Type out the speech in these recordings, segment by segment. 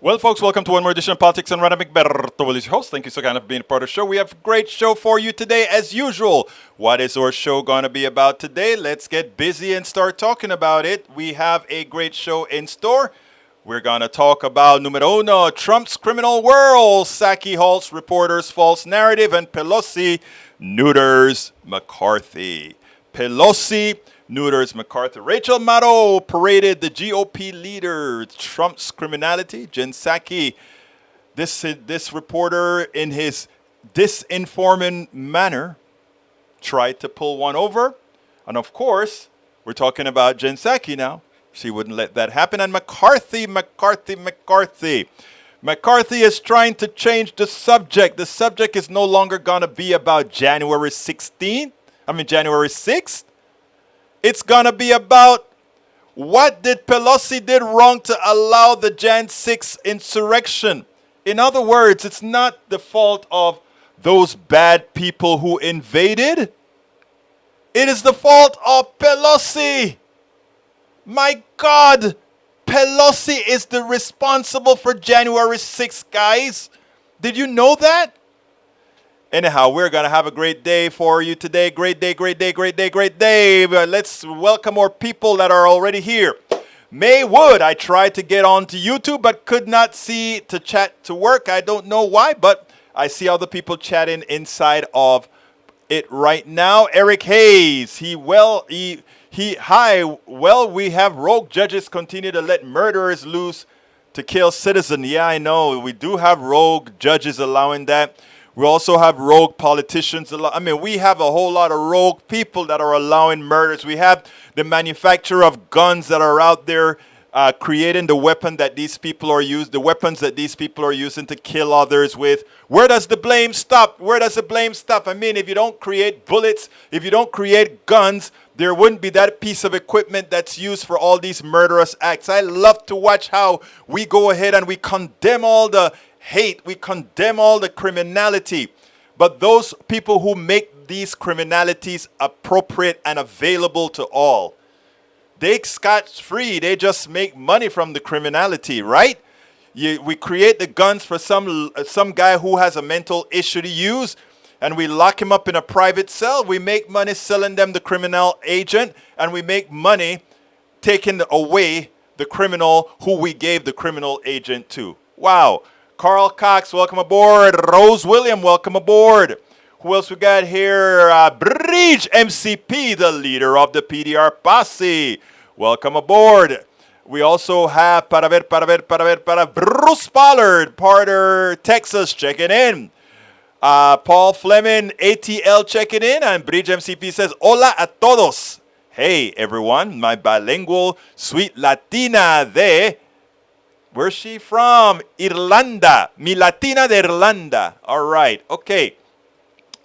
Well, folks, welcome to one more edition of Politics and Rana McBerto Willis, your host. Thank you so kind of being a part of the show. We have a great show for you today, as usual. What is our show going to be about today? Let's get busy and start talking about it. We have a great show in store. We're going to talk about numero uno, Trump's criminal world, Psaki halts reporters' false narrative, and Pelosi neuters McCarthy. Pelosi neuters McCarthy. Rachel Maddow paraded the GOP leader, Trump's criminality. Jen Psaki, this reporter, in his disinforming manner, tried to pull one over. And of course, we're talking about Jen Psaki now. She wouldn't let that happen. And McCarthy is trying to change the subject. The subject is no longer going to be about January 6th. It's going to be about what did Pelosi did wrong to allow the Jan 6 insurrection. In other words, it's not the fault of those bad people who invaded. It is the fault of Pelosi. My God, Pelosi is the responsible for January 6th, guys. Did you know that? Anyhow, we're going to have a great day for you today. Great day. Let's welcome more people that are already here. May Wood, I tried to get onto YouTube but could not see to chat to work. I don't know why, but I see other people chatting inside of it right now. Eric Hayes, we have rogue judges continue to let murderers loose to kill citizens. Yeah, I know. We do have rogue judges allowing that. We also have rogue politicians. We have a whole lot of rogue people that are allowing murders. We have the manufacturer of guns that are out there creating the weapons that these people are using to kill others with. Where does the blame stop? If you don't create bullets, if you don't create guns, there wouldn't be that piece of equipment that's used for all these murderous acts. I love to watch how we go ahead and we condemn all the hate, we condemn all the criminality. But those people who make these criminalities appropriate and available to all, they scot-free. They just make money from the criminality, right? We create the guns for some guy who has a mental issue to use, and we lock him up in a private cell. We make money selling them the criminal agent, and we make money taking away the criminal who we gave the criminal agent to. Wow. Carl Cox, welcome aboard. Rose William, welcome aboard. Who else we got here? Bridge MCP, the leader of the PDR posse. Welcome aboard. We also have Bruce Pollard, Parter, Texas, checking in. Paul Fleming, ATL, checking in. And Bridge MCP says, hola a todos. Hey, everyone, my bilingual sweet Latina de... Where's she from? Irlanda. Mi Latina de Irlanda. All right. Okay.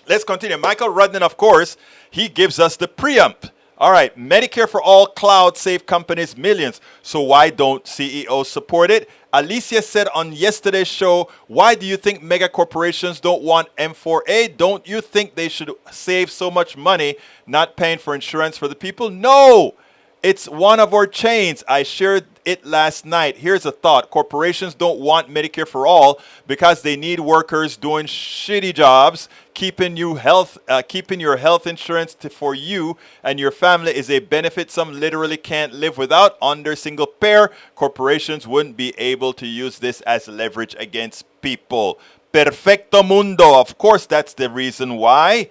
Let's continue. Michael Rudnan, of course, he gives us the preamp. All right. Medicare for all cloud save companies millions. So why don't CEOs support it? Alicia said on yesterday's show, why do you think mega corporations don't want M4A? Don't you think they should save so much money not paying for insurance for the people? No. It's one of our chains. I shared it last night. Here's a thought. Corporations don't want Medicare for all because they need workers doing shitty jobs. Keeping your health insurance for you and your family is a benefit some literally can't live without. Under single payer, corporations wouldn't be able to use this as leverage against people. Perfecto mundo. Of course, that's the reason why.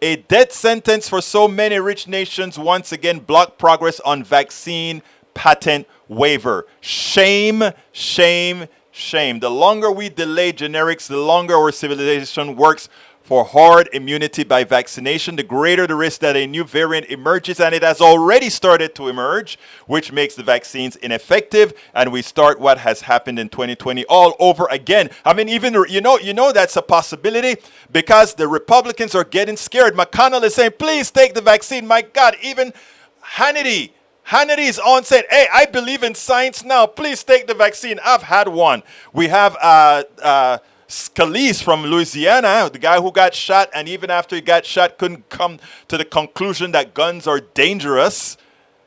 A death sentence for so many rich nations once again blocked progress on vaccine patent waiver. Shame, shame, shame. The longer we delay generics, the longer our civilization works for herd immunity by vaccination, the greater the risk that a new variant emerges, and it has already started to emerge, which makes the vaccines ineffective, and we start what has happened in 2020 all over again. Even you know that's a possibility because the Republicans are getting scared. McConnell is saying, please take the vaccine. My God, even Hannity is on saying, hey, I believe in science now. Please take the vaccine. I've had one. We have Scalise from Louisiana, the guy who got shot, and even after he got shot couldn't come to the conclusion that guns are dangerous.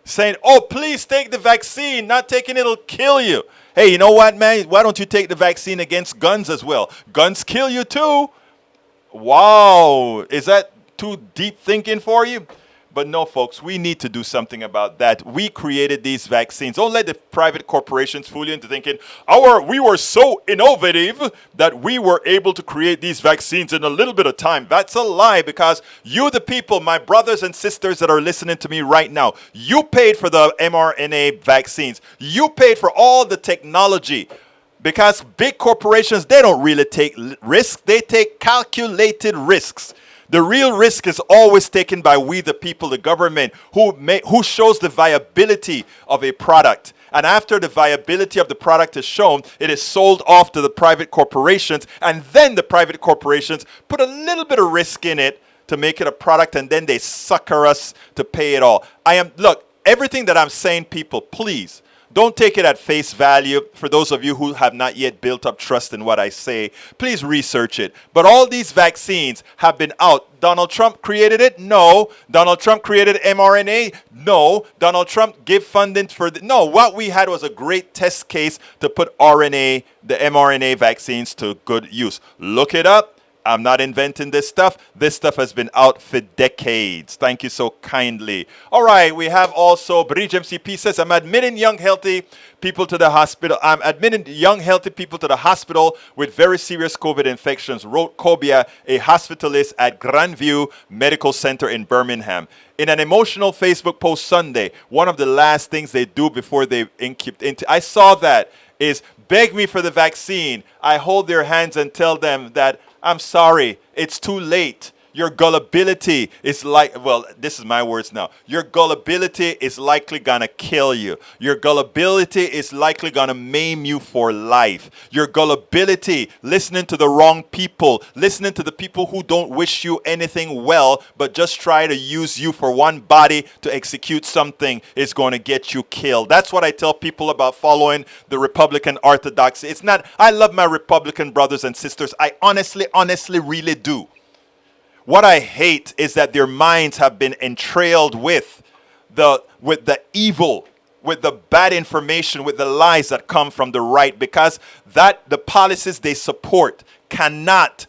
saying, oh, please take the vaccine. Not taking it'll kill you. Hey, you know what, man? Why don't you take the vaccine against guns as well? Guns kill you too. Wow. Is that too deep thinking for you? But no, folks, we need to do something about that. We created these vaccines. Don't let the private corporations fool you into thinking, we were so innovative that we were able to create these vaccines in a little bit of time. That's a lie, because you, the people, my brothers and sisters that are listening to me right now, you paid for the mRNA vaccines. You paid for all the technology. Because big corporations, they don't really take risks. They take calculated risks. The real risk is always taken by we, the people, the government, who shows the viability of a product. And after the viability of the product is shown, it is sold off to the private corporations. And then the private corporations put a little bit of risk in it to make it a product. And then they sucker us to pay it all. Look, everything that I'm saying, people, please, don't take it at face value. For those of you who have not yet built up trust in what I say, please research it. But all these vaccines have been out. Donald Trump created it? No. Donald Trump created mRNA? No. Donald Trump gave funding for no. What we had was a great test case to put the mRNA vaccines to good use. Look it up. I'm not inventing this stuff. This stuff has been out for decades. Thank you so kindly. All right, we have also Bridge MCP says, I'm admitting young healthy people to the hospital. I'm admitting young healthy people to the hospital with very serious COVID infections, wrote Kobia, a hospitalist at Grandview Medical Center in Birmingham. In an emotional Facebook post Sunday, one of the last things they do before they I saw that is beg me for the vaccine. I hold their hands and tell them that I'm sorry, it's too late. Your gullibility is this is my words now. Your gullibility is likely gonna kill you. Your gullibility is likely gonna maim you for life. Your gullibility, listening to the wrong people, listening to the people who don't wish you anything well, but just try to use you for one body to execute something, is going to get you killed. That's what I tell people about following the Republican orthodoxy. It's not, I love my Republican brothers and sisters. I honestly, really do. What I hate is that their minds have been entrailed with the evil, with the bad information, with the lies that come from the right, because the policies they support cannot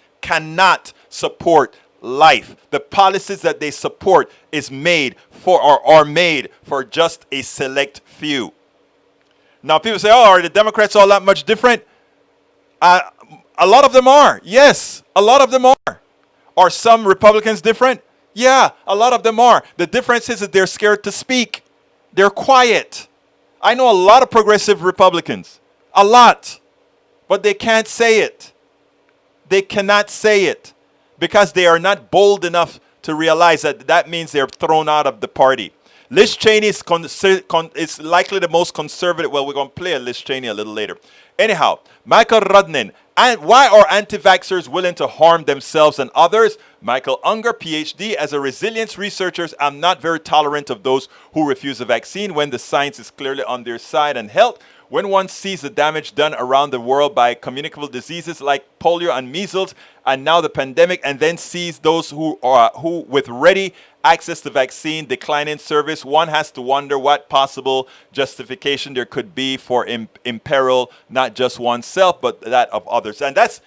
support life. The policies that they support are made for just a select few. Now people say, are the Democrats all that much different? A lot of them are. Yes, a lot of them are. Are some Republicans different? Yeah, a lot of them are. The difference is that they're scared to speak. They're quiet. I know a lot of progressive Republicans. A lot. But they can't say it. They cannot say it because they are not bold enough to realize that means they're thrown out of the party. Liz Chaney is likely the most conservative. Well, we're going to play a Liz Chaney a little later. Anyhow, Michael Rudnin. And why are anti-vaxxers willing to harm themselves and others? Michael Unger, PhD. As a resilience researcher, I'm not very tolerant of those who refuse the vaccine when the science is clearly on their side and health. When one sees the damage done around the world by communicable diseases like polio and measles, and now the pandemic, and then sees those who with ready access to vaccine decline in service, one has to wonder what possible justification there could be for imperil not just oneself, but that of others. And that's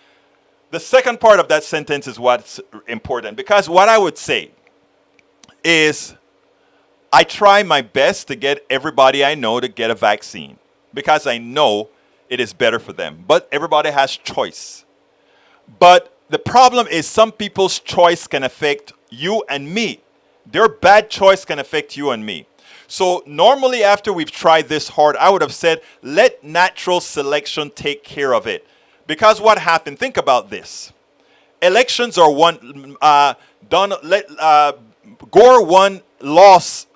the second part of that sentence is what's important, because what I would say is I try my best to get everybody I know to get a vaccine, because I know it is better for them. But everybody has choice. But the problem is some people's choice can affect you and me. Their bad choice can affect you and me. So normally after we've tried this hard, I would have said, let natural selection take care of it. Because what happened, think about this. Elections are Gore lost.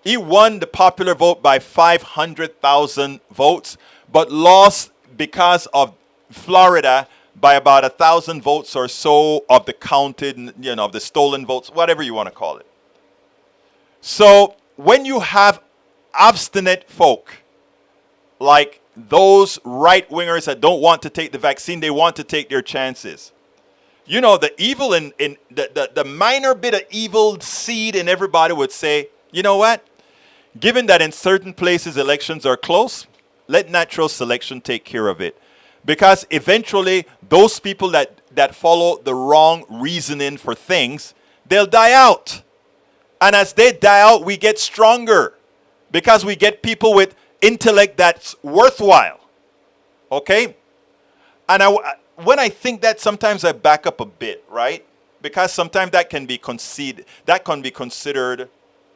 He won the popular vote by 500,000 votes, but lost because of Florida by about 1,000 votes or so of the counted, of the stolen votes, whatever you want to call it. So when you have obstinate folk like those right-wingers that don't want to take the vaccine, they want to take their chances. The evil the minor bit of evil seed in everybody would say, you know what? Given that in certain places elections are close, let natural selection take care of it. Because eventually, those people that follow the wrong reasoning for things, they'll die out. And as they die out, we get stronger. Because we get people with intellect that's worthwhile. Okay? And when I think that, sometimes I back up a bit, right? Because sometimes that can be considered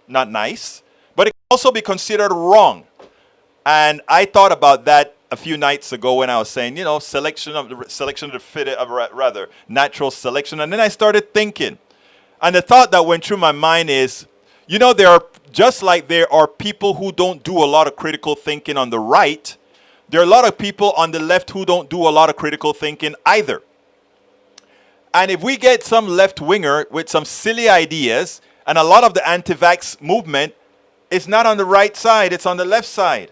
not nice, but it can also be considered wrong. And I thought about that a few nights ago when I was saying, selection of the fit, rather natural selection. And then I started thinking, and the thought that went through my mind is, there are, just like there are people who don't do a lot of critical thinking on the right, there are a lot of people on the left who don't do a lot of critical thinking either. And if we get some left-winger with some silly ideas, and a lot of the anti-vax movement is not on the right side, it's on the left side.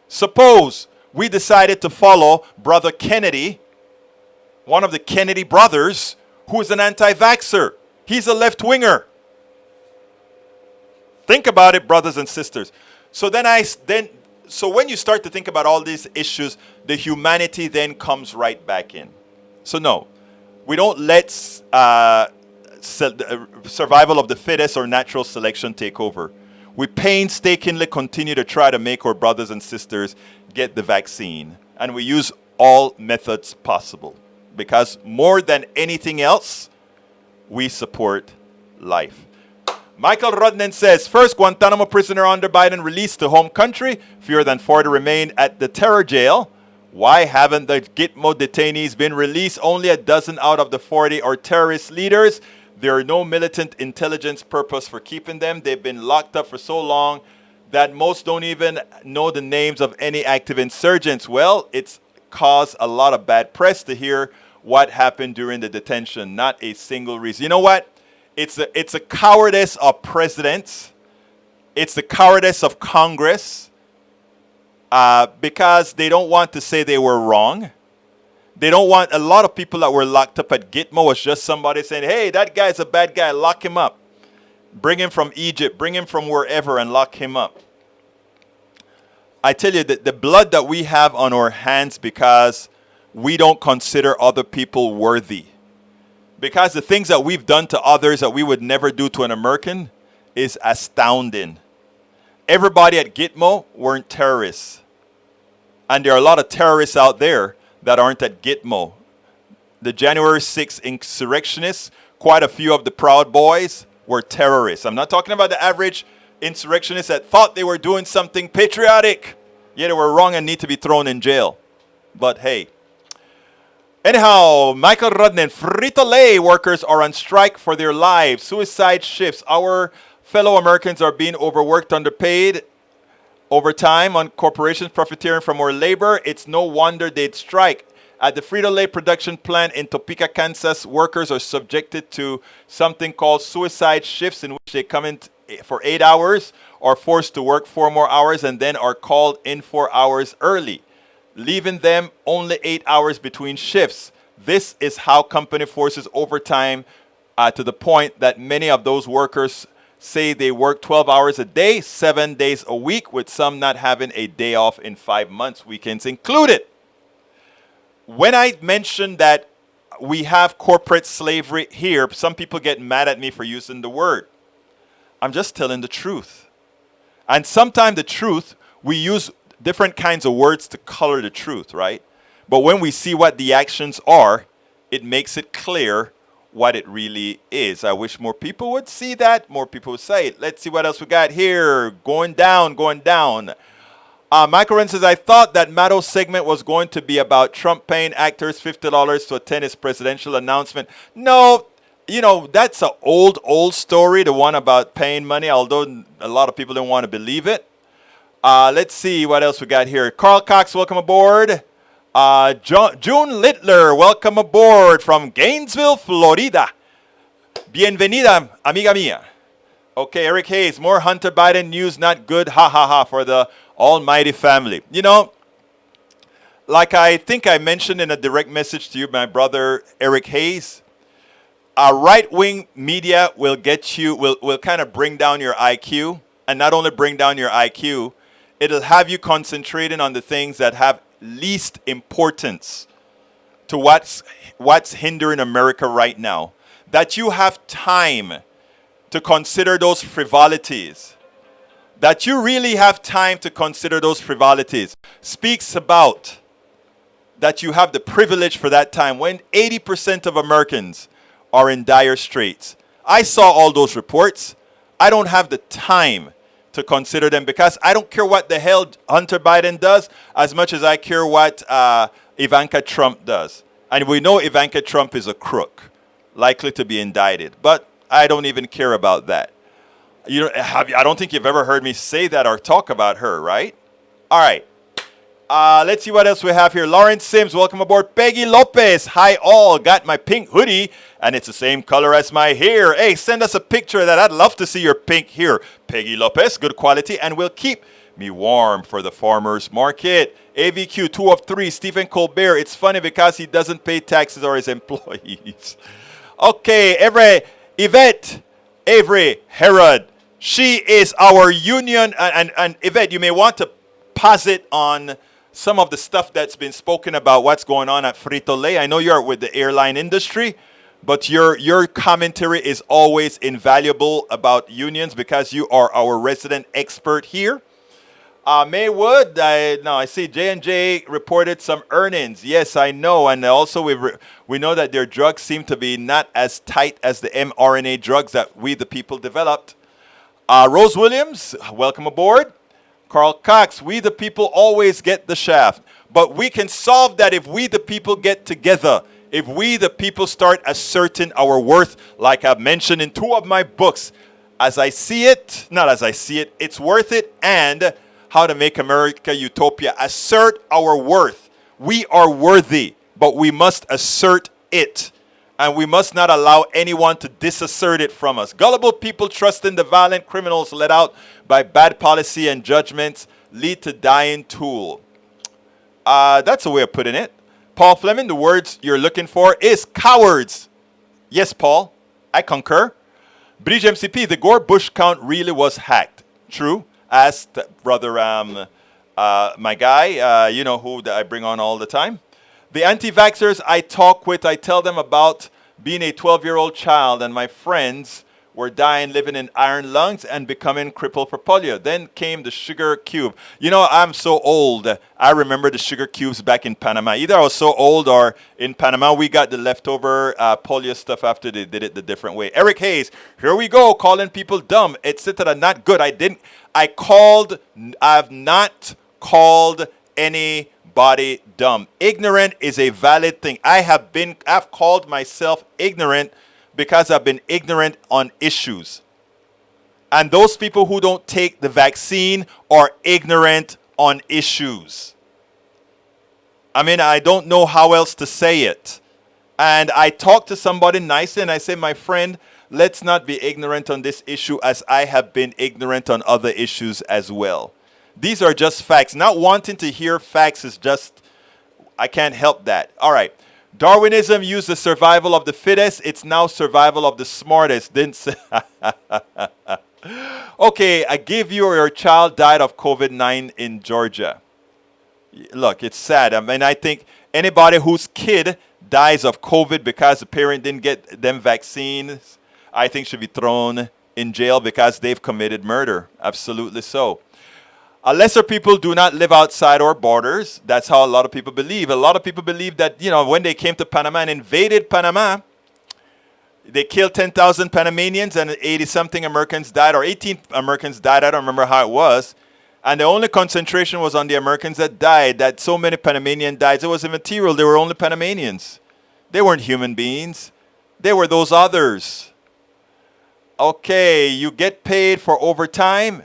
Suppose we decided to follow Brother Kennedy, one of the Kennedy brothers, who is an anti-vaxxer. He's a left-winger. Think about it, brothers and sisters. So so when you start to think about all these issues, the humanity then comes right back in. So no, we don't let survival of the fittest or natural selection take over. We painstakingly continue to try to make our brothers and sisters get the vaccine. And we use all methods possible. Because more than anything else, we support life. Michael Rudnan says, first Guantanamo prisoner under Biden released to home country. Fewer than 40 remain at the terror jail. Why haven't the Gitmo detainees been released? Only a dozen out of the 40 are terrorist leaders. There are no militant intelligence purpose for keeping them. They've been locked up for so long that most don't even know the names of any active insurgents. Well, it's caused a lot of bad press to hear what happened during the detention. Not a single reason. You know what? It's a cowardice of presidents. It's the cowardice of Congress because they don't want to say they were wrong. They don't want, a lot of people that were locked up at Gitmo was just somebody saying, hey, that guy's a bad guy, lock him up. Bring him from Egypt, bring him from wherever and lock him up. I tell you that the blood that we have on our hands because we don't consider other people worthy. Because the things that we've done to others that we would never do to an American is astounding. Everybody at Gitmo weren't terrorists. And there are a lot of terrorists out there that aren't at Gitmo. The January 6th insurrectionists, quite a few of the Proud Boys were terrorists. I'm not talking about the average insurrectionists that thought they were doing something patriotic. Yet they were wrong and need to be thrown in jail. But hey. Anyhow, Michael Rudnan, Frito-Lay workers are on strike for their lives. Suicide shifts. Our fellow Americans are being overworked, underpaid, overtime on corporations profiteering from our labor. It's no wonder they'd strike. At the Frito-Lay production plant in Topeka, Kansas, workers are subjected to something called suicide shifts in which they come in for 8 hours, are forced to work 4 more hours, and then are called in 4 hours early, leaving them only 8 hours between shifts. This is how company forces overtime to the point that many of those workers say they work 12 hours a day, 7 days a week, with some not having a day off in 5 months, weekends included. When I mentioned that we have corporate slavery here, some people get mad at me for using the word. I'm just telling the truth. And sometimes the truth, we use different kinds of words to color the truth, right? But when we see what the actions are, it makes it clear what it really is. I wish more people would see that, more people would say it. Let's see what else we got here. Going down. Michael Wren says, I thought that Maddow's segment was going to be about Trump paying actors $50 to attend his presidential announcement. No, that's an old story, the one about paying money, although a lot of people don't want to believe it. Let's see what else we got here. Carl Cox, welcome aboard. June Littler, welcome aboard from Gainesville, Florida. Bienvenida, amiga mía. Okay, Eric Hayes, more Hunter Biden news, not good, ha ha ha, for the almighty family. Like I think I mentioned in a direct message to you, my brother Eric Hayes, right-wing media will get you, will kind of bring down your IQ. and not only bring down your IQ, it'll have you concentrating on the things that have least importance to what's hindering America right now. That you have time to consider those frivolities. That you really have time to consider those frivolities. Speaks about that you have the privilege for that time when 80% of Americans are in dire straits. I saw all those reports. I don't have the time to consider them because I don't care what the hell Hunter Biden does as much as I care what Ivanka Trump does. And we know Ivanka Trump is a crook, likely to be indicted. But I don't even care about that. I don't think you've ever heard me say that or talk about her, right? All right. Let's see what else we have here. Lawrence Sims, welcome aboard. Peggy Lopez, hi all. Got my pink hoodie, and it's the same color as my hair. Hey, send us a picture of that. I'd love to see your pink hair. Peggy Lopez, good quality, and will keep me warm for the farmer's market. AVQ, 2 of 3. Stephen Colbert, it's funny because he doesn't pay taxes or his employees. Okay, Yvette Avery Herod. She is our union, and Yvette, you may want to posit on some of the stuff that's been spoken about what's going on at Frito-Lay. I know you're with the airline industry, but your commentary is always invaluable about unions because you are our resident expert here. Maywood, I see J&J reported some earnings. Yes, I know. And also we know that their drugs seem to be not as tight as the mRNA drugs that we the people developed. Rose Williams, welcome aboard. Carl Cox, we the people always get the shaft. But we can solve that if we the people get together. If we the people start asserting our worth, like I've mentioned in 2 of my books. As I see it, not as I see it, it's worth it, and How to Make America Utopia. Assert our worth. We are worthy, but we must assert it. And we must not allow anyone to disassert it from us. Gullible people trusting the violent criminals let out by bad policy and judgments lead to dying tool. That's a way of putting it. Paul Fleming, the words you're looking for is cowards. Yes, Paul, I concur. Bridge MCP, the Gore Bush count really was hacked. True. Asked brother, my guy, who I bring on all the time. The anti-vaxxers I talk with, I tell them about being a 12-year-old child and my friends were dying, living in iron lungs and becoming crippled for polio. Then came the sugar cube. I'm so old. I remember the sugar cubes back in Panama. Either I was so old or in Panama we got the leftover polio stuff after they did it the different way. Eric Hayes, here we go, calling people dumb, etc. Not good. I've not called anybody dumb. Ignorant is a valid thing. I've called myself ignorant because I've been ignorant on issues. And those people who don't take the vaccine are ignorant on issues. I don't know how else to say it. And I talk to somebody nicely and I say, my friend, let's not be ignorant on this issue as I have been ignorant on other issues as well. These are just facts. Not wanting to hear facts is just, I can't help that. All right. Darwinism used the survival of the fittest. It's now survival of the smartest. Didn't say. Okay, I give you your child died of COVID-19 in Georgia. Look, it's sad. I think anybody whose kid dies of COVID because the parent didn't get them vaccines, I think should be thrown in jail because they've committed murder. Absolutely so. Lesser people do not live outside our borders. That's how a lot of people believe. A lot of people believe that, when they came to Panama and invaded Panama, they killed 10,000 Panamanians and 80-something Americans died, or 18 Americans died. I don't remember how it was. And the only concentration was on the Americans that died, that so many Panamanians died. It was immaterial. They were only Panamanians. They weren't human beings. They were those others. Okay, you get paid for overtime.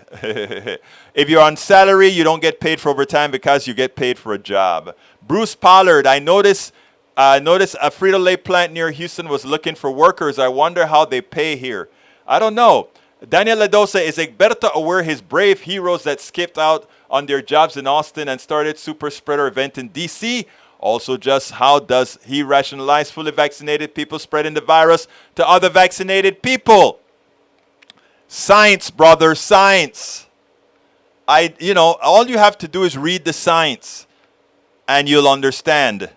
If you're on salary, you don't get paid for overtime because you get paid for a job. Bruce Pollard, I noticed a Frito-Lay plant near Houston was looking for workers. I wonder how they pay here. I don't know. Daniel Ladosa, is Egberto aware his brave heroes that skipped out on their jobs in Austin and started super spreader event in D.C.? Also, just how does he rationalize fully vaccinated people spreading the virus to other vaccinated people? Science, brother, science. All you have to do is read the science and you'll understand.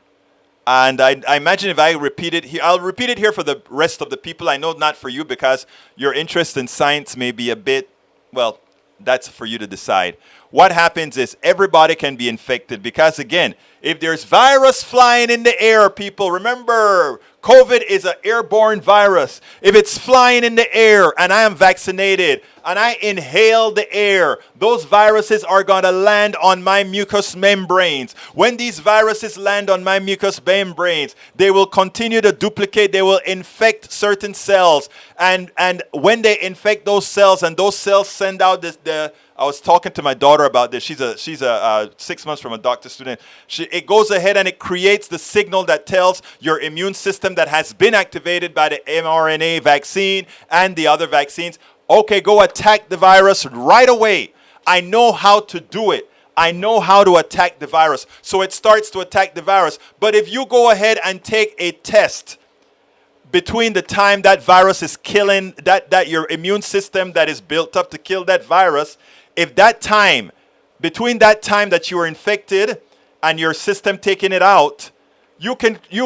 And I imagine if I repeat it here, I'll repeat it here for the rest of the people. I know not for you because your interest in science may be a bit, well, that's for you to decide. What happens is everybody can be infected because, again, if there's virus flying in the air, people, remember, COVID is an airborne virus. If it's flying in the air and I am vaccinated and I inhale the air, those viruses are going to land on my mucous membranes. When these viruses land on my mucous membranes, they will continue to duplicate. They will infect certain cells. And when they infect those cells and those cells send out I was talking to my daughter about this. She's a 6 months from a doctor student. It goes ahead and it creates the signal that tells your immune system that has been activated by the mRNA vaccine and the other vaccines, okay, go attack the virus right away. I know how to do it. I know how to attack the virus. So it starts to attack the virus. But if you go ahead and take a test between the time that virus is killing, that your immune system that is built up to kill that virus, if that time, between that time that you are infected and your system taking it out, you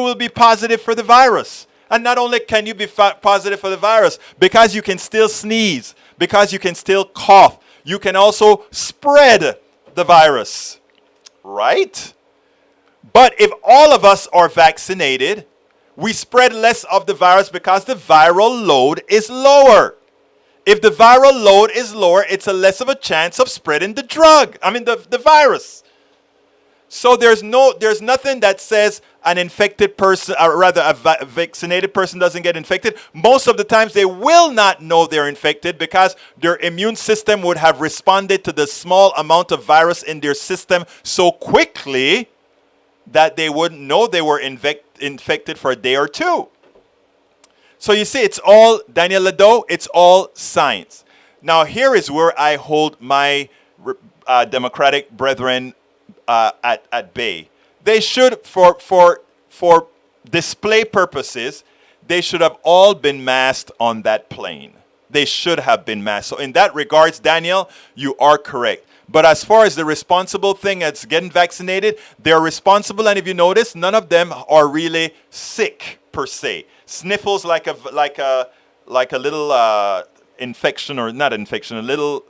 will be positive for the virus. And not only can you be positive for the virus, because you can still sneeze, because you can still cough, you can also spread the virus, right? But if all of us are vaccinated, we spread less of the virus because the viral load is lower. If the viral load is lower, it's a less of a chance of spreading the virus. So there's nothing that says an infected person, or rather a vaccinated person doesn't get infected. Most of the times they will not know they're infected because their immune system would have responded to the small amount of virus in their system so quickly that they wouldn't know they were infected for a day or two. So you see, it's all, Daniel Lado, it's all science. Now here is where I hold my Democratic brethren at bay. They should, for display purposes, they should have all been masked on that plane. They should have been masked. So in that regards, Daniel, you are correct. But as far as the responsible thing as getting vaccinated, they're responsible. And if you notice, none of them are really sick per se. Sniffles like a little infection, or not infection, a little,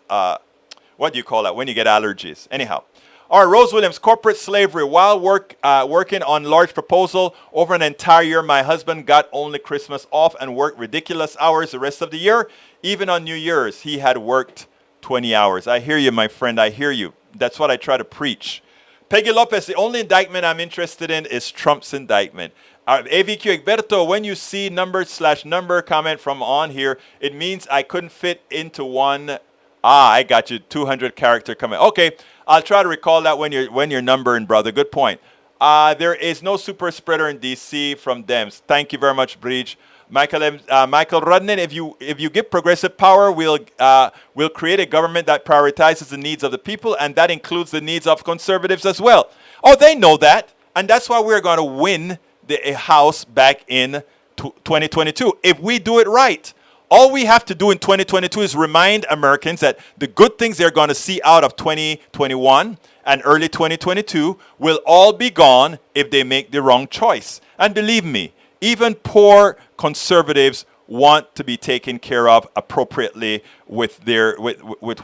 what do you call that when you get allergies? Anyhow. All right, Rose Williams, corporate slavery. While working on large proposal over an entire year, my husband got only Christmas off and worked ridiculous hours the rest of the year. Even on New Year's, he had worked 20 hours. I hear you, my friend. I hear you. That's what I try to preach. Peggy Lopez, the only indictment I'm interested in is Trump's indictment. AVQ Egberto, when you see number comment from on here, it means I couldn't fit into one. I got you. 200 character comment. Okay, I'll try to recall that when you're numbering, brother. Good point. There is no super spreader in DC from Dems. Thank you very much, Bridge. Michael Rudnin, if you give progressive power, we'll create a government that prioritizes the needs of the people, and that includes the needs of conservatives as well. Oh, they know that, and that's why we're going to win the House back in 2022 if we do it right. All we have to do in 2022 is remind Americans that the good things they're going to see out of 2021 and early 2022 will all be gone if they make the wrong choice. And believe me, even poor conservatives want to be taken care of appropriately with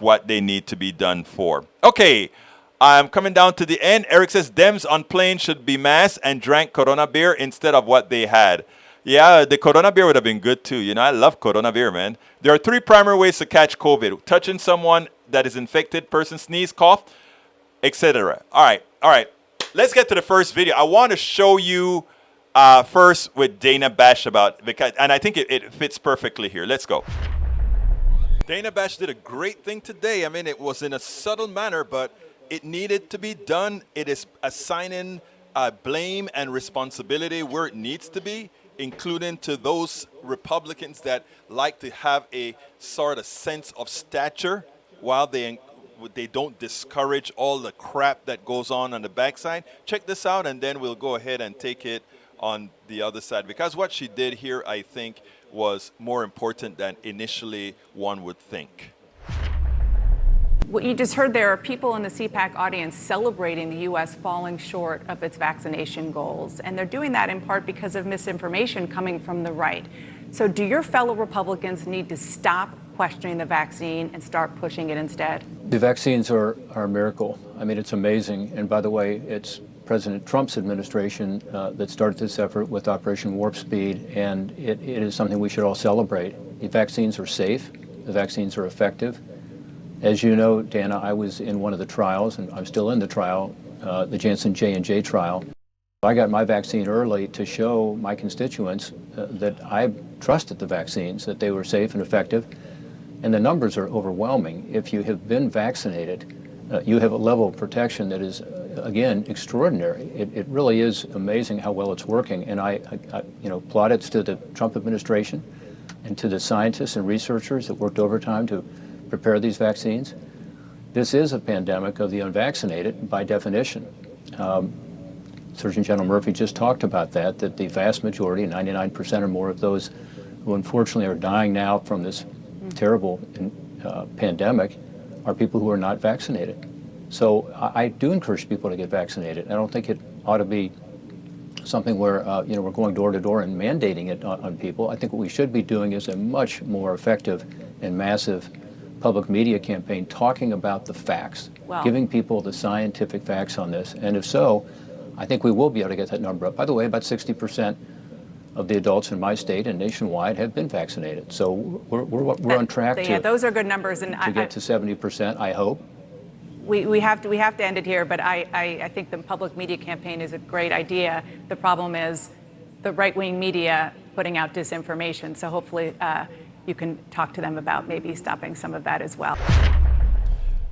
what they need to be done for. Okay, I'm coming down to the end. Eric says Dems on plane should be masked and drank Corona beer instead of what they had. Yeah, the Corona beer would have been good too. You know, I love Corona beer, man. There are 3 primary ways to catch COVID: touching someone that is infected, person sneeze, cough, etc. All right. Let's get to the first video. I want to show you first with Dana Bash and I think it fits perfectly here. Let's go. Dana Bash did a great thing today. I mean, it was in a subtle manner, but it needed to be done. It is assigning blame and responsibility where it needs to be, including to those Republicans that like to have a sort of sense of stature while they don't discourage all the crap that goes on the backside. Check this out, and then we'll go ahead and take it on the other side. Because what she did here, I think, was more important than initially one would think. What you just heard there are people in the CPAC audience celebrating the U.S. falling short of its vaccination goals. And they're doing that in part because of misinformation coming from the right. So do your fellow Republicans need to stop questioning the vaccine and start pushing it instead? The vaccines are a miracle. I mean, it's amazing. And by the way, it's President Trump's administration that started this effort with Operation Warp Speed, and it is something we should all celebrate. The vaccines are safe. The vaccines are effective. As you know, Dana, I was in one of the trials, and I'm still in the trial, the Janssen J&J trial. I got my vaccine early to show my constituents that I trusted the vaccines, that they were safe and effective, and the numbers are overwhelming. If you have been vaccinated, you have a level of protection that is, again, extraordinary. It really is amazing how well it's working, and I plaudits to the Trump administration and to the scientists and researchers that worked overtime to prepare these vaccines. This is a pandemic of the unvaccinated by definition. Surgeon General Murphy just talked about that the vast majority, 99% or more of those who unfortunately are dying now from this terrible pandemic are people who are not vaccinated. So I do encourage people to get vaccinated. I don't think it ought to be something where we're going door to door and mandating it on people. I think what we should be doing is a much more effective and massive public media campaign talking about the facts, giving people the scientific facts on this. And if so, I think we will be able to get that number up. By the way, about 60% of the adults in my state and nationwide have been vaccinated. So we're on track to those are good numbers, and to get to 70%, I hope. We have to end it here, but I think the public media campaign is a great idea. The problem is the right-wing media putting out disinformation. So hopefully you can talk to them about maybe stopping some of that as well.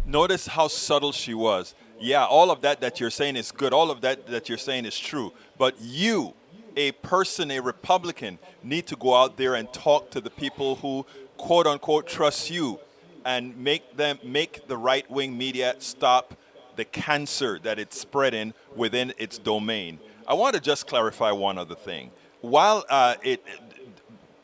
Notice how subtle she was. Yeah, all of that you're saying is good. All of that you're saying is true. But you, a person, a Republican, need to go out there and talk to the people who, quote unquote, trust you, and make the right-wing media stop the cancer that it's spreading within its domain. I want to just clarify one other thing. While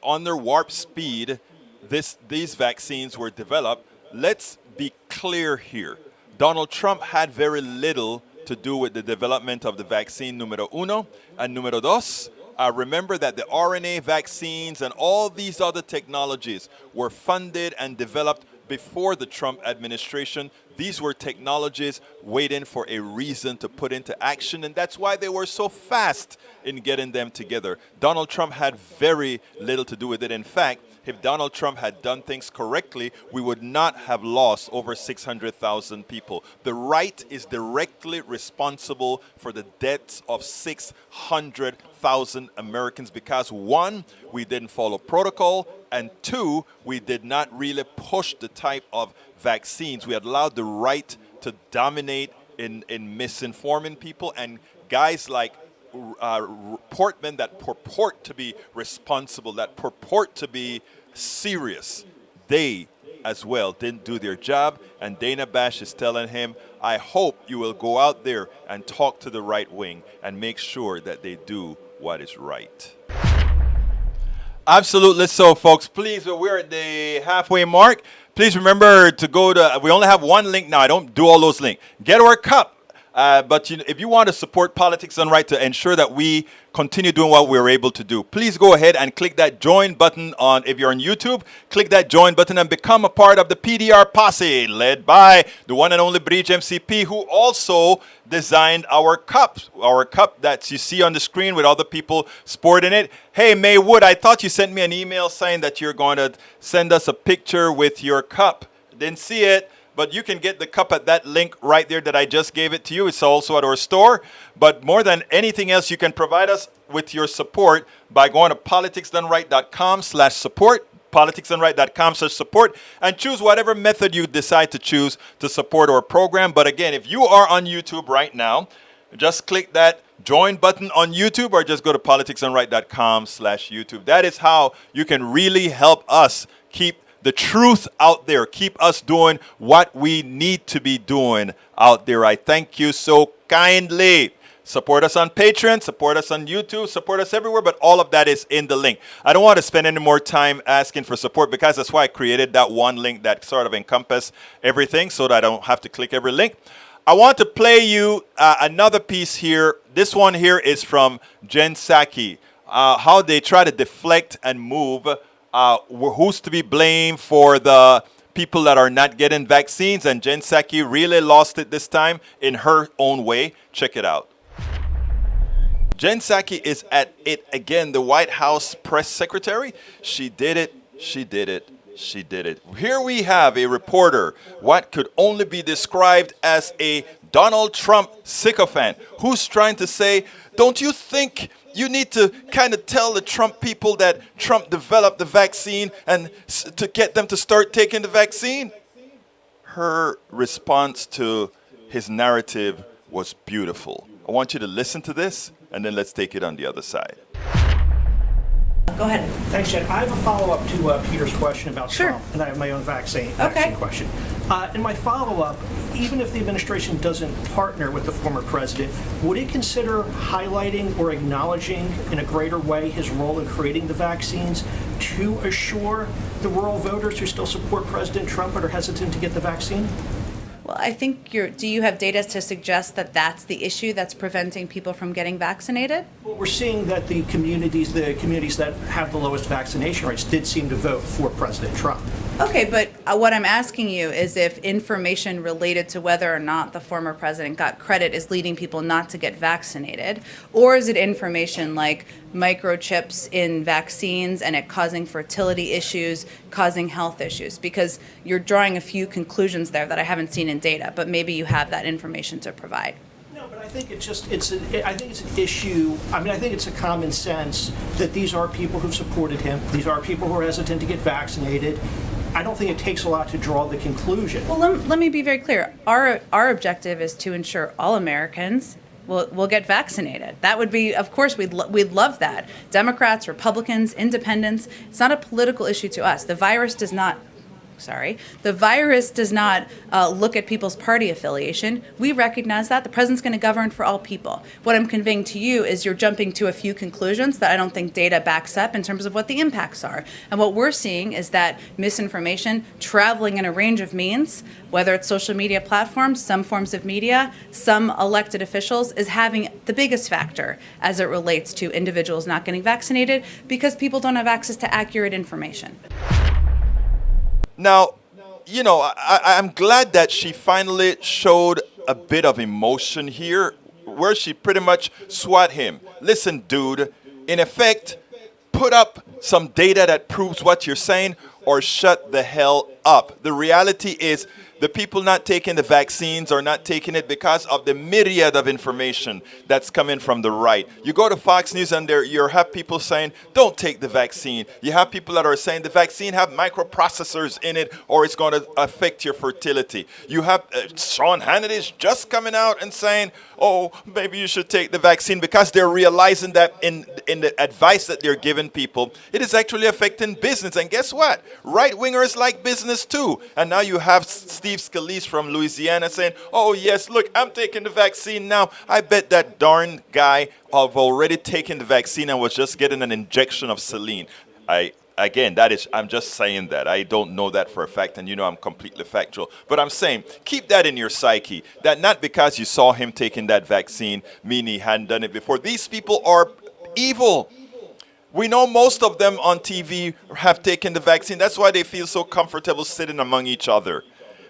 under warp speed, these vaccines were developed, let's be clear here. Donald Trump had very little to do with the development of the vaccine numero uno and numero dos. Remember that the RNA vaccines and all these other technologies were funded and developed before the Trump administration. These were technologies waiting for a reason to put into action, and that's why they were so fast in getting them together. Donald Trump had very little to do with it. In fact, if Donald Trump had done things correctly, we would not have lost over 600,000 people. The right is directly responsible for the deaths of 600,000 Americans because, one, we didn't follow protocol, and two, we did not really push the type of vaccines. We had allowed the right to dominate in misinforming people, and guys like Portman that purport to be responsible, that purport to be serious, they as well didn't do their job. And Dana Bash is telling him, I hope you will go out there and talk to the right wing and make sure that they do what is right. Absolutely. So, folks, please, we're at the halfway mark. Please remember to go to, we only have one link now. I don't do all those links. Get our cup. But if you want to support Politics Done Right to ensure that we continue doing what we're able to do, please go ahead and click that join button on, if you're on YouTube, click that join button and become a part of the PDR posse, led by the one and only Bridge MCP, who also designed our cup that you see on the screen with other people sporting it. Hey, May Wood, I thought you sent me an email saying that you're going to send us a picture with your cup. Didn't see it. But you can get the cup at that link right there that I just gave it to you. It's also at our store. But more than anything else, you can provide us with your support by going to politicsdoneright.com/support, politicsdoneright.com/support, and choose whatever method you decide to choose to support our program. But again, if you are on YouTube right now, just click that join button on YouTube or just go to politicsdoneright.com/YouTube. That is how you can really help us keep the truth out there, keep us doing what we need to be doing out there. I thank you so kindly. Support us on Patreon, support us on YouTube, support us everywhere, but all of that is in the link. I don't want to spend any more time asking for support because that's why I created that one link that sort of encompasses everything so that I don't have to click every link. I want to play you another piece here. This one here is from Jen Psaki, how they try to deflect and move who's to be blamed for the people that are not getting vaccines. And Jen Psaki really lost it this time in her own way. Check it out. Jen Psaki is at it again, the White House press secretary. She did it. She did it. She did it. Here we have a reporter, what could only be described as a Donald Trump sycophant, who's trying to say, don't you think you need to kind of tell the Trump people that Trump developed the vaccine and to get them to start taking the vaccine? Her response to his narrative was beautiful. I want you to listen to this, and then let's take it on the other side. Go ahead. Thanks, Jen. I have a follow-up to Peter's question about Sure. Trump, and I have my own vaccine Okay. question. In my follow-up, even if the administration doesn't partner with the former president, would it consider highlighting or acknowledging in a greater way his role in creating the vaccines to assure the rural voters who still support President Trump but are hesitant to get the vaccine? Well, I think do you have data to suggest that that's the issue that's preventing people from getting vaccinated? Well, we're seeing that the communities that have the lowest vaccination rates did seem to vote for President Trump. Okay, but what I'm asking you is if information related to whether or not the former president got credit is leading people not to get vaccinated, or is it information like microchips in vaccines and it causing fertility issues, causing health issues? Because you're drawing a few conclusions there that I haven't seen in data, but maybe you have that information to provide. No, but I think it's an issue. I mean, I think it's a common sense that these are people who've supported him. These are people who are hesitant to get vaccinated. I don't think it takes a lot to draw the conclusion. Well, let me be very clear. Our objective is to ensure all Americans will get vaccinated. That would be, of course, we'd love that. Democrats, Republicans, independents, it's not a political issue to us. The virus does not look at people's party affiliation. We recognize that. The president's going to govern for all people. What I'm conveying to you is you're jumping to a few conclusions that I don't think data backs up in terms of what the impacts are. And what we're seeing is that misinformation traveling in a range of means, whether it's social media platforms, some forms of media, some elected officials, is having the biggest factor as it relates to individuals not getting vaccinated because people don't have access to accurate information. Now, you know, I'm glad that she finally showed a bit of emotion here where she pretty much swat him. Listen, dude, in effect, put up some data that proves what you're saying or shut the hell up. The reality is the people not taking the vaccines are not taking it because of the myriad of information that's coming from the right. You go to Fox News and you have people saying, don't take the vaccine. You have people that are saying the vaccine have microprocessors in it or it's going to affect your fertility. You have Sean Hannity's just coming out and saying, oh, maybe you should take the vaccine because they're realizing that in the advice that they're giving people, it is actually affecting business. And guess what? Right-wingers like business too. And now you have Steve Scalise from Louisiana saying, oh, yes, look, I'm taking the vaccine now. I bet that darn guy have already taken the vaccine and was just getting an injection of saline. I'm just saying that. I don't know that for a fact, and you know I'm completely factual. But I'm saying, keep that in your psyche, that not because you saw him taking that vaccine, meaning he hadn't done it before. These people are evil. We know most of them on TV have taken the vaccine. That's why they feel so comfortable sitting among each other.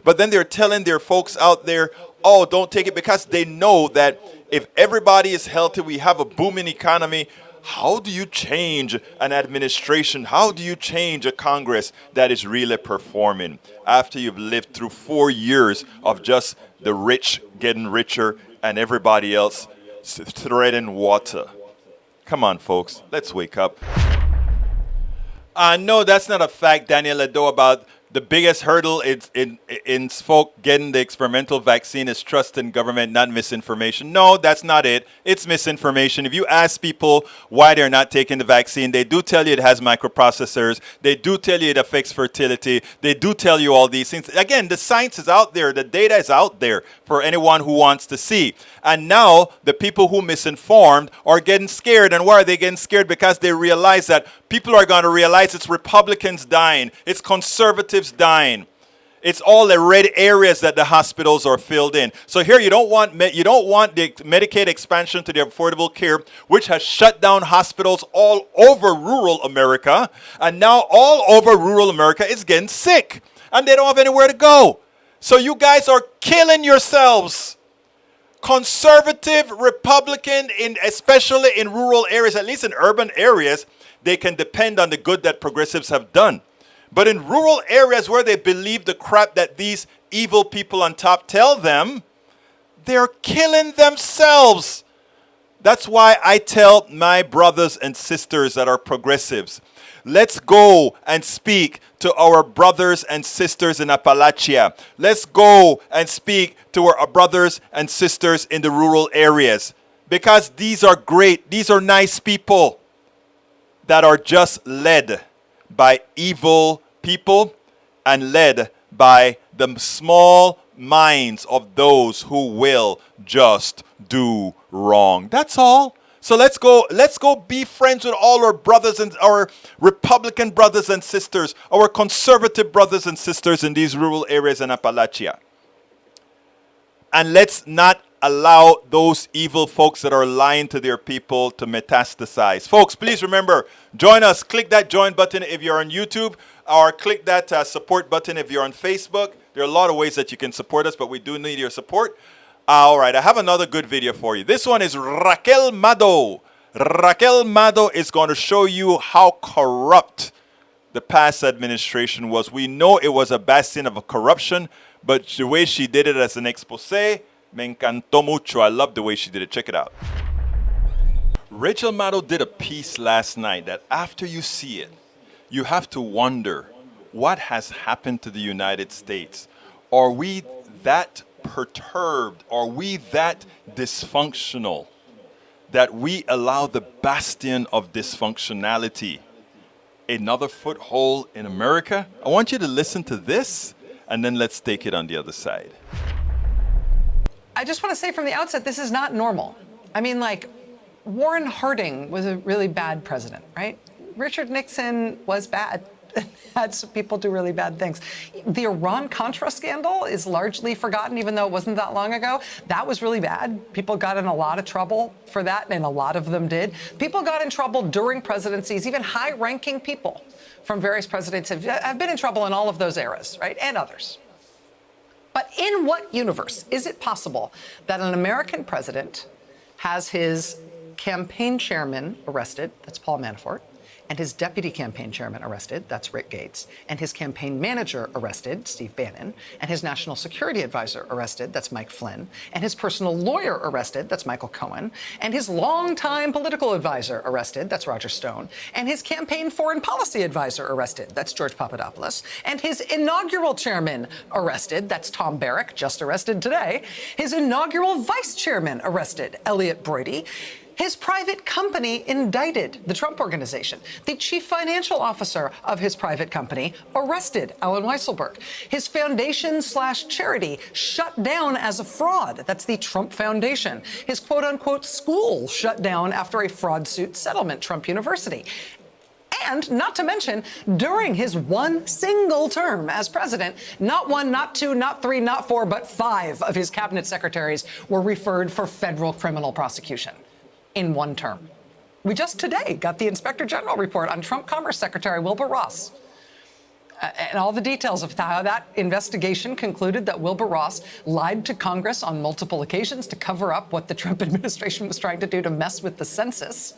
But then they're telling their folks out there, oh, don't take it, because they know that if everybody is healthy, we have a booming economy. How do you change an administration? How do you change a Congress that is really performing after you've lived through 4 years of just the rich getting richer and everybody else treading water? Come on, folks. Let's wake up. No, that's not a fact, Daniel Ledo, about the biggest hurdle in folk getting the experimental vaccine is trust in government, not misinformation. No, that's not it. It's misinformation. If you ask people why they're not taking the vaccine, they do tell you it has microprocessors. They do tell you it affects fertility. They do tell you all these things. Again, the science is out there. The data is out there for anyone who wants to see. And now the people who misinformed are getting scared. And why are they getting scared? Because they realize that people are going to realize it's Republicans dying. It's conservatives dying. It's all the red areas that the hospitals are filled in. So here you don't want the Medicaid expansion to the Affordable Care, which has shut down hospitals all over rural America, and now all over rural America is getting sick, and they don't have anywhere to go. So you guys are killing yourselves. Conservative, Republican, especially in rural areas, at least in urban areas, they can depend on the good that progressives have done. But in rural areas where they believe the crap that these evil people on top tell them, they're killing themselves. That's why I tell my brothers and sisters that are progressives, let's go and speak to our brothers and sisters in Appalachia. Let's go and speak to our brothers and sisters in the rural areas. Because these are great, these are nice people that are just led by evil people and led by the small minds of those who will just do wrong. That's all. So let's go be friends with all our brothers and our Republican brothers and sisters, our conservative brothers and sisters in these rural areas in Appalachia. And let's not allow those evil folks that are lying to their people to metastasize. Folks, please remember, join us. Click that join button if you're on YouTube, or click that support button if you're on Facebook. There are a lot of ways that you can support us, but we do need your support. All right, I have another good video for you. This one is Raquel Maddow. Raquel Maddow is going to show you how corrupt the past administration was. We know it was a bastion of corruption, but the way she did it as an expose, me encantó mucho. I love the way she did it. Check it out. Rachel Maddow did a piece last night that after you see it, you have to wonder what has happened to the United States. Are we that perturbed? Are we that dysfunctional that we allow the bastion of dysfunctionality another foothold in America? I want you to listen to this, and then let's take it on the other side. I just want to say from the outset, this is not normal. I mean, like, Warren Harding was a really bad president, right? Richard Nixon was bad. Had some people do really bad things. The Iran-Contra scandal is largely forgotten, even though it wasn't that long ago. That was really bad. People got in a lot of trouble for that, and a lot of them did. People got in trouble during presidencies. Even high-ranking people from various presidents have been in trouble in all of those eras, right, and others. But in what universe is it possible that an American president has his campaign chairman arrested, that's Paul Manafort, and his deputy campaign chairman arrested, that's Rick Gates, and his campaign manager arrested, Steve Bannon, and his national security advisor arrested, that's Mike Flynn, and his personal lawyer arrested, that's Michael Cohen, and his longtime political advisor arrested, that's Roger Stone, and his campaign foreign policy advisor arrested, that's George Papadopoulos, and his inaugural chairman arrested, that's Tom Barrack, just arrested today, his inaugural vice chairman arrested, Elliot Brody, his private company indicted, the Trump Organization. The chief financial officer of his private company arrested, Alan Weisselberg. His foundation/charity shut down as a fraud. That's the Trump Foundation. His quote-unquote school shut down after a fraud suit settlement, Trump University. And not to mention, during his one single term as president, not one, not two, not three, not four, but 5 of his cabinet secretaries were referred for federal criminal prosecution in one term. We just today got the Inspector General report on Trump Commerce Secretary Wilbur Ross. And all the details of how that investigation concluded that Wilbur Ross lied to Congress on multiple occasions to cover up what the Trump administration was trying to do to mess with the census.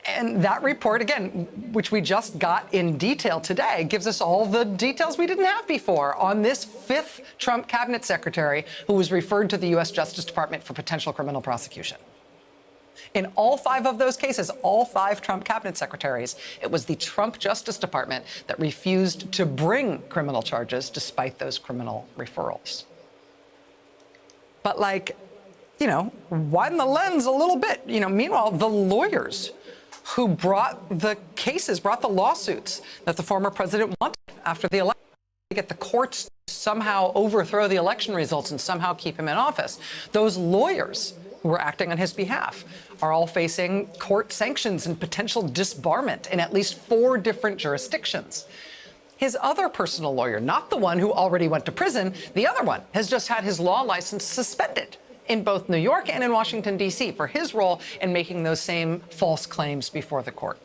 And that report, again, which we just got in detail today, gives us all the details we didn't have before on this 5th Trump cabinet secretary who was referred to the U.S. Justice Department for potential criminal prosecution. In all 5 of those cases, all 5 Trump cabinet secretaries, it was the Trump Justice Department that refused to bring criminal charges despite those criminal referrals. But widen the lens a little bit. Meanwhile, the lawyers who brought the lawsuits that the former president wanted after the election, to get the courts to somehow overthrow the election results and somehow keep him in office, those lawyers who were acting on his behalf are all facing court sanctions and potential disbarment in at least 4 different jurisdictions. His other personal lawyer, not the one who already went to prison, the other one has just had his law license suspended in both New York and in Washington, D.C. for his role in making those same false claims before the court.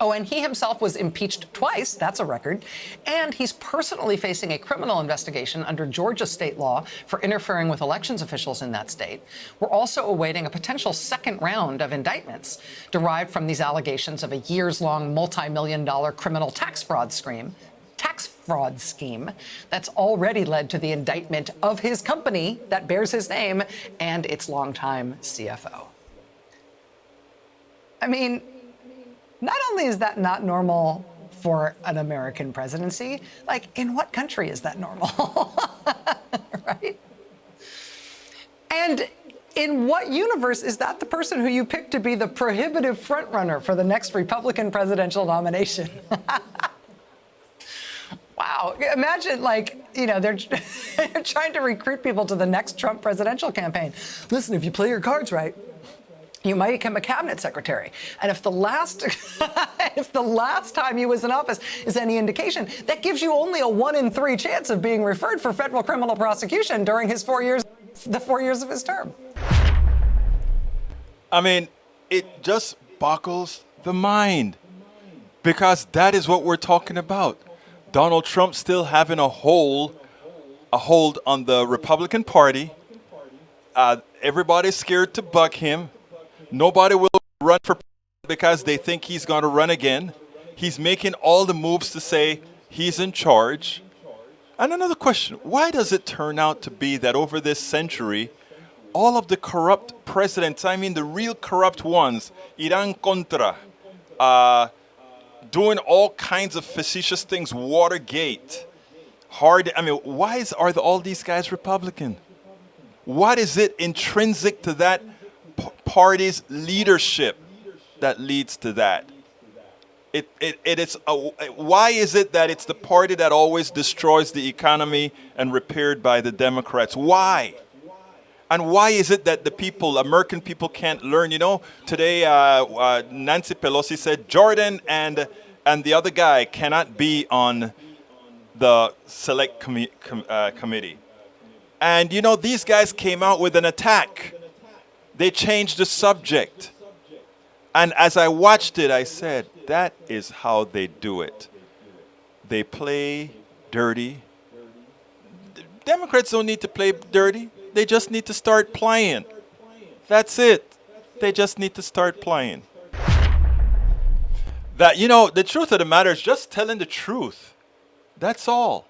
Oh, and he himself was impeached twice. That's a record. And he's personally facing a criminal investigation under Georgia state law for interfering with elections officials in that state. We're also awaiting a potential second round of indictments derived from these allegations of a years-long multi-million-dollar criminal tax fraud scheme that's already led to the indictment of his company that bears his name and its longtime CFO. I mean, not only is that not normal for an American presidency, in what country is that normal? Right? And in what universe is that the person who you pick to be the prohibitive frontrunner for the next Republican presidential nomination? Wow. Imagine, they're trying to recruit people to the next Trump presidential campaign. Listen, if you play your cards right, you might become a cabinet secretary. And if the last time he was in office is any indication, that gives you only a 1 in 3 chance of being referred for federal criminal prosecution during the 4 years of his term. I mean, it just boggles the mind, because that is what we're talking about. Donald Trump still having a hold on the Republican Party. Everybody's scared to buck him. Nobody will run for president because they think he's going to run again. He's making all the moves to say he's in charge. And another question, why does it turn out to be that over this century, all of the corrupt presidents, I mean the real corrupt ones, Iran Contra, doing all kinds of facetious things, Watergate, why are all these guys Republican? What is it intrinsic to that party's leadership that leads to that? Why is it that it's the party that always destroys the economy and repaired by the Democrats? Why? And why is it that American people can't learn? Today Nancy Pelosi said Jordan and the other guy cannot be on the select committee. And these guys came out with an attack. They changed the subject. And as I watched it, I said, that is how they do it. They play dirty. Democrats don't need to play dirty. They just need to start playing. That's it. They just need to start playing. The truth of the matter is just telling the truth. That's all.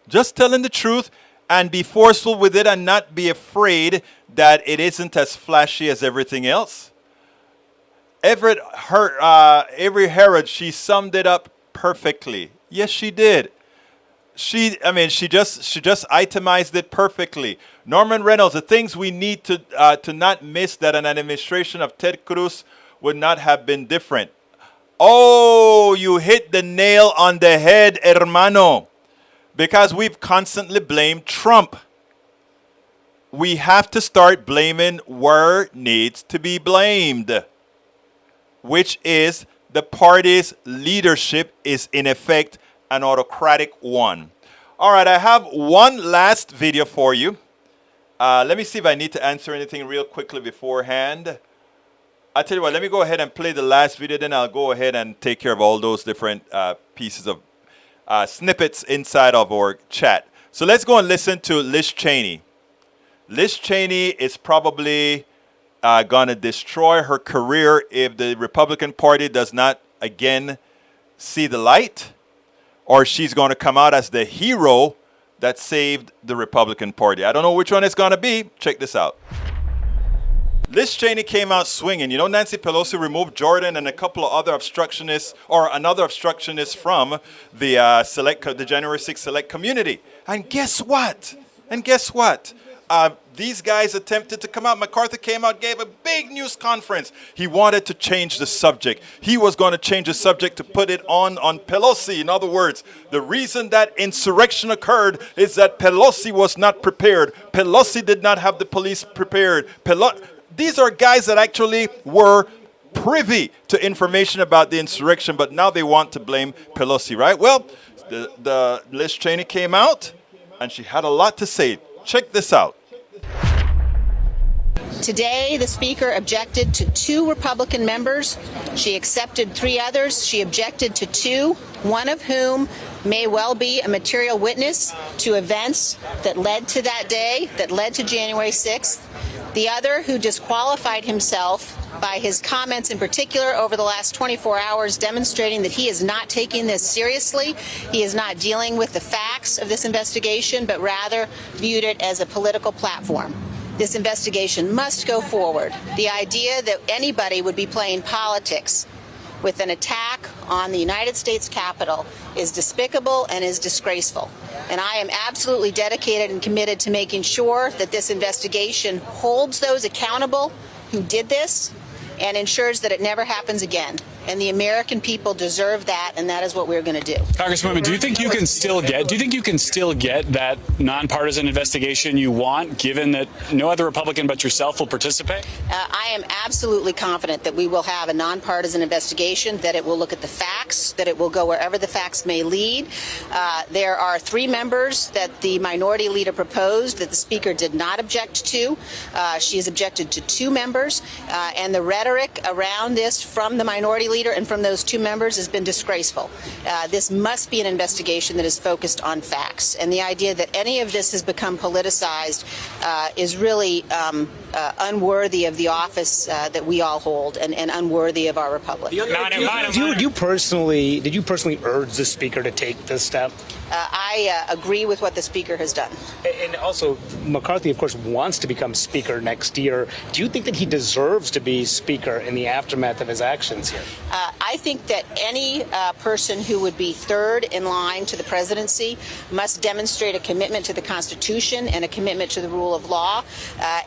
Just telling the truth and be forceful with it and not be afraid that it isn't as flashy as everything else. Avery Herod, she summed it up perfectly. Yes, she did. She just itemized it perfectly. Norman Reynolds, the things we need to not miss that an administration of Ted Cruz would not have been different. Oh, you hit the nail on the head, hermano. Because we've constantly blamed Trump. We have to start blaming where needs to be blamed, which is the party's leadership is in effect an autocratic one. All right, I have one last video for you. Let me see if I need to answer anything real quickly beforehand. I'll tell you what, let me go ahead and play the last video, then I'll go ahead and take care of all those different pieces of snippets inside of our chat. So let's go and listen to Liz Chaney. Liz Chaney is probably going to destroy her career if the Republican Party does not again see the light, or she's going to come out as the hero that saved the Republican Party. I don't know which one it's going to be. Check this out. Liz Cheney came out swinging. You know, Nancy Pelosi removed Jordan and a couple of other obstructionists, or another obstructionist from the the January 6th select community. And guess what? These guys attempted to come out. McCarthy came out, gave a big news conference. He wanted to change the subject. He was going to change the subject to put it on Pelosi. In other words, the reason that insurrection occurred is that Pelosi was not prepared. Pelosi did not have the police prepared. These are guys that actually were privy to information about the insurrection, but now they want to blame Pelosi, right? Well, the Liz Cheney came out, and she had a lot to say. Check this out. Today, the Speaker objected to 2 Republican members. She accepted 3 others. She objected to 2, one of whom may well be a material witness to events that led to that day, that led to January 6th. The other, who disqualified himself by his comments in particular over the last 24 hours, demonstrating that he is not taking this seriously. He is not dealing with the facts of this investigation, but rather viewed it as a political platform. This investigation must go forward. The idea that anybody would be playing politics with an attack on the United States Capitol is despicable and is disgraceful. And I am absolutely dedicated and committed to making sure that this investigation holds those accountable who did this and ensures that it never happens again. And the American people deserve that, and that is what we're going to do. Congresswoman, do you think you can still get that nonpartisan investigation you want, given that no other Republican but yourself will participate? I am absolutely confident that we will have a nonpartisan investigation, that it will look at the facts, that it will go wherever the facts may lead. There are 3 members that the minority leader proposed that the Speaker did not object to. She has objected to 2 members, and the rhetoric around this from the minority leader and from those 2 members has been disgraceful. This must be an investigation that is focused on facts. And the idea that any of this has become politicized is really unworthy of the office that we all hold, and unworthy of our republic. Did you personally urge the Speaker to take this step? I agree with what the Speaker has done. And also, McCarthy, of course, wants to become Speaker next year. Do you think that he deserves to be Speaker in the aftermath of his actions here? I think that any person who would be third in line to the presidency must demonstrate a commitment to the Constitution and a commitment to the rule of law.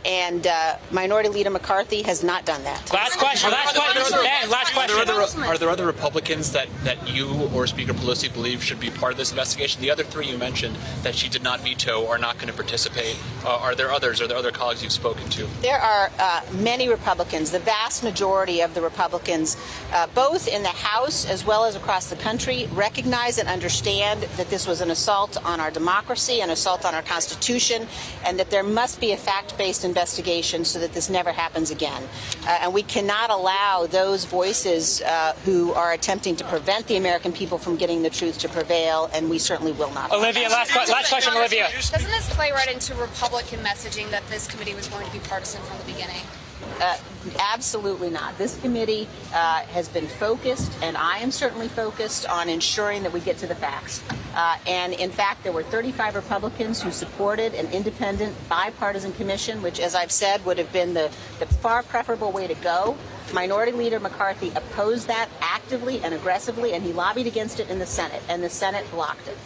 And Minority Leader McCarthy has not done that. Last question. Are there other Republicans that you or Speaker Pelosi believe should be part of this investigation? The other 3 you mentioned that she did not veto are not going to participate. Are there others? Are there other colleagues you've spoken to? There are many Republicans, the vast majority of the Republicans, both in the House as well as across the country, recognize and understand that this was an assault on our democracy, an assault on our Constitution, and that there must be a fact-based investigation so that this never happens again. And we cannot allow those voices who are attempting to prevent the American people from getting the truth to prevail, and we certainly will not. Olivia, last question, Olivia. Doesn't this play right into Republican messaging that this committee was going to be partisan from the beginning? Absolutely not. This committee has been focused, and I am certainly focused on ensuring that we get to the facts. And in fact, there were 35 Republicans who supported an independent bipartisan commission, which, as I've said, would have been the far preferable way to go. Minority Leader McCarthy opposed that actively and aggressively, and he lobbied against it in the Senate, and the Senate blocked it.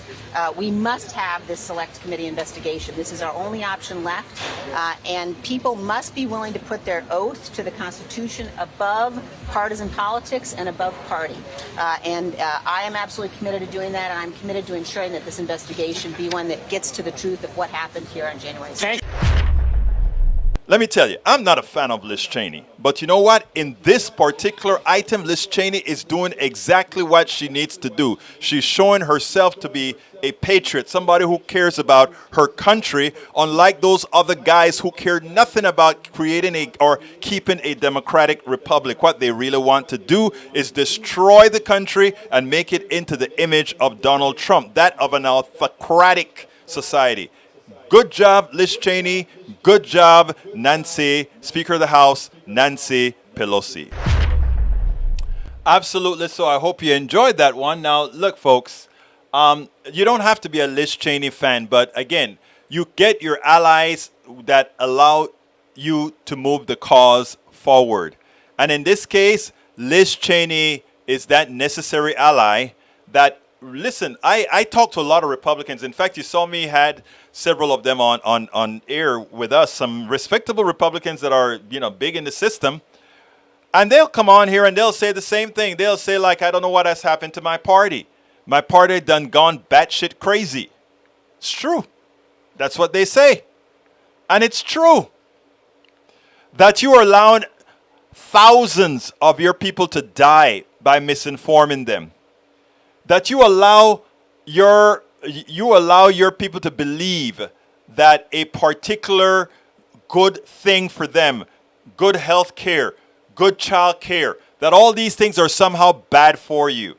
We must have this select committee investigation. This is our only option left, and people must be willing to put their oath to the Constitution above partisan politics and above party. And I am absolutely committed to doing that, and I'm committed to ensuring that this investigation be one that gets to the truth of what happened here on January 6th. Let me tell you, I'm not a fan of Liz Cheney. But you know what? In this particular item, Liz Cheney is doing exactly what she needs to do. She's showing herself to be a patriot, somebody who cares about her country, unlike those other guys who care nothing about creating or keeping a democratic republic. What they really want to do is destroy the country and make it into the image of Donald Trump, that of an autocratic society. Good job, Liz Cheney. Good job, Nancy, Speaker of the House, Nancy Pelosi. Absolutely. So I hope you enjoyed that one. Now, look, folks, you don't have to be a Liz Cheney fan, but again, you get your allies that allow you to move the cause forward. And in this case, Liz Cheney is that necessary ally that, listen, I talked to a lot of Republicans. In fact, you saw me had several of them on air with us, some respectable Republicans that are, big in the system. And they'll come on here and they'll say the same thing. They'll say, like, I don't know what has happened to my party. My party done gone batshit crazy. It's true. That's what they say. And it's true. That you are allowing thousands of your people to die by misinforming them. That you allow your people to believe that a particular good thing for them, good health care, good child care, that all these things are somehow bad for you.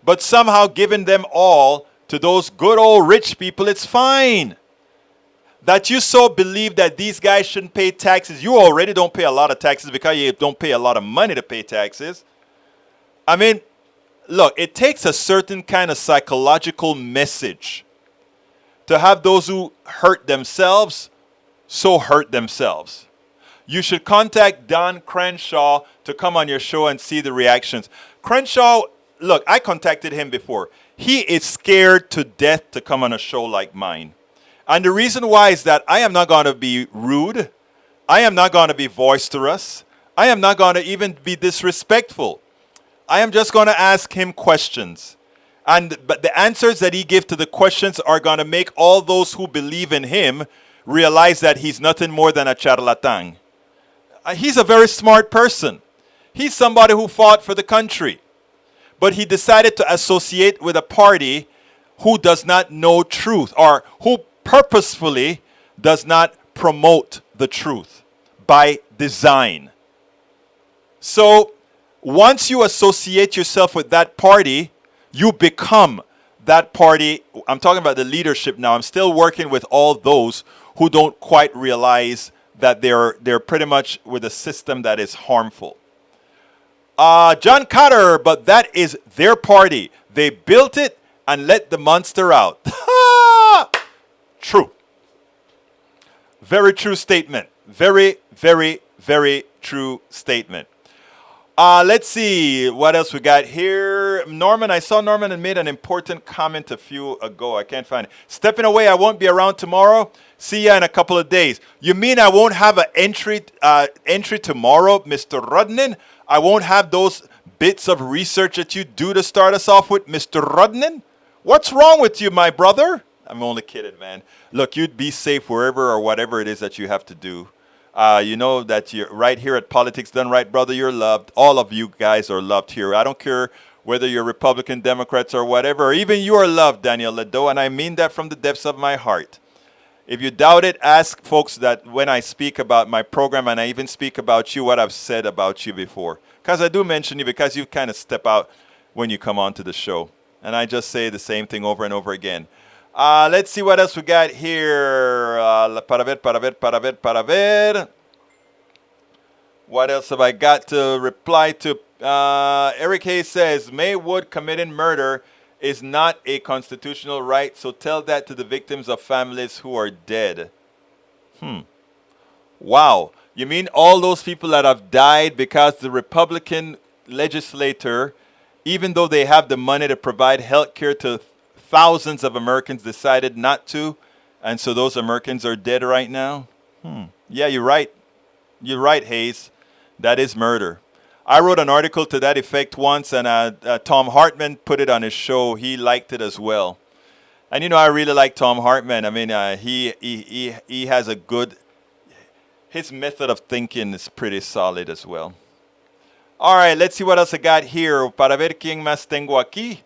But somehow giving them all to those good old rich people, it's fine. That you so believe that these guys shouldn't pay taxes. You already don't pay a lot of taxes because you don't pay a lot of money to pay taxes. I mean, look, it takes a certain kind of psychological message to have those who hurt themselves so hurt themselves. You should contact Don Crenshaw to come on your show and see the reactions. Crenshaw, look, I contacted him before. He is scared to death to come on a show like mine. And the reason why is that I am not going to be rude. I am not going to be boisterous. I am not going to even be disrespectful. I am just going to ask him questions. But the answers that he gives to the questions are going to make all those who believe in him realize that he's nothing more than a charlatan. He's a very smart person. He's somebody who fought for the country. But he decided to associate with a party who does not know truth, or who purposefully does not promote the truth by design. So once you associate yourself with that party, you become that party. I'm talking about the leadership now. I'm still working with all those who don't quite realize that they're pretty much with a system that is harmful. John Carter, but that is their party. They built it and let the monster out. True. Very true statement. Very, very, very true statement. Let's see what else we got here. Norman, I saw Norman had made an important comment a few ago. I can't find it. Stepping away, I won't be around tomorrow. See ya in a couple of days. You mean I won't have an entry tomorrow, Mr. Rudnin? I won't have those bits of research that you do to start us off with, Mr. Rudnin? What's wrong with you, my brother? I'm only kidding, man. Look, you'd be safe wherever or whatever it is that you have to do. You know that you're right here at Politics Done Right, brother. You're loved. All of you guys are loved here. I don't care whether you're Republican, Democrats, or whatever. Or even you are loved, Daniel Ledo, and I mean that from the depths of my heart. If you doubt it, ask folks that when I speak about my program and I even speak about you, what I've said about you before. Because I do mention you because you kind of step out when you come onto the show. And I just say the same thing over and over again. Let's see what else we got here. Para ver. What else have I got to reply to? Eric Hayes says, Maywood committing murder is not a constitutional right, so tell that to the victims of families who are dead. Wow. You mean all those people that have died because the Republican legislator, even though they have the money to provide health care to thousands of Americans, decided not to, and so those Americans are dead right now? Yeah, you're right. You're right, Hayes. That is murder. I wrote an article to that effect once, and Tom Hartman put it on his show. He liked it as well. And you know, I really like Tom Hartman. I mean, he has a good, his method of thinking is pretty solid as well. All right, let's see what else I got here. Para ver quién más tengo aquí.